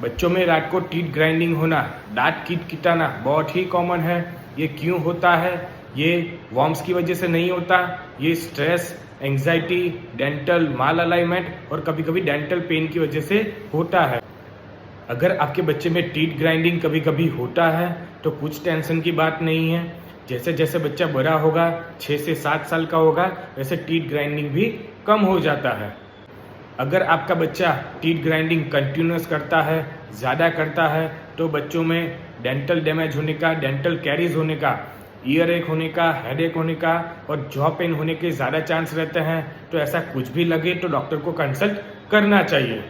बच्चों में रात को टीथ ग्राइंडिंग होना, दांत किटकिटाना बहुत ही कॉमन है। ये क्यों होता है? ये वॉर्म्स की वजह से नहीं होता। ये स्ट्रेस, एंजाइटी, डेंटल माल अलाइनमेंट और कभी कभी डेंटल पेन की वजह से होता है। अगर आपके बच्चे में टीथ ग्राइंडिंग कभी कभी होता है तो कुछ टेंशन की बात नहीं है। जैसे जैसे बच्चा बड़ा होगा, 6 से 7 साल का होगा, वैसे टीथ ग्राइंडिंग भी कम हो जाता है। अगर आपका बच्चा टीथ ग्राइंडिंग कंटिन्यूस करता है, ज़्यादा करता है, तो बच्चों में डेंटल डैमेज होने का, डेंटल कैरीज होने का, ईयर एक होने का, हेड एक होने का और जॉ पेन होने के ज़्यादा चांस रहते हैं। तो ऐसा कुछ भी लगे तो डॉक्टर को कंसल्ट करना चाहिए।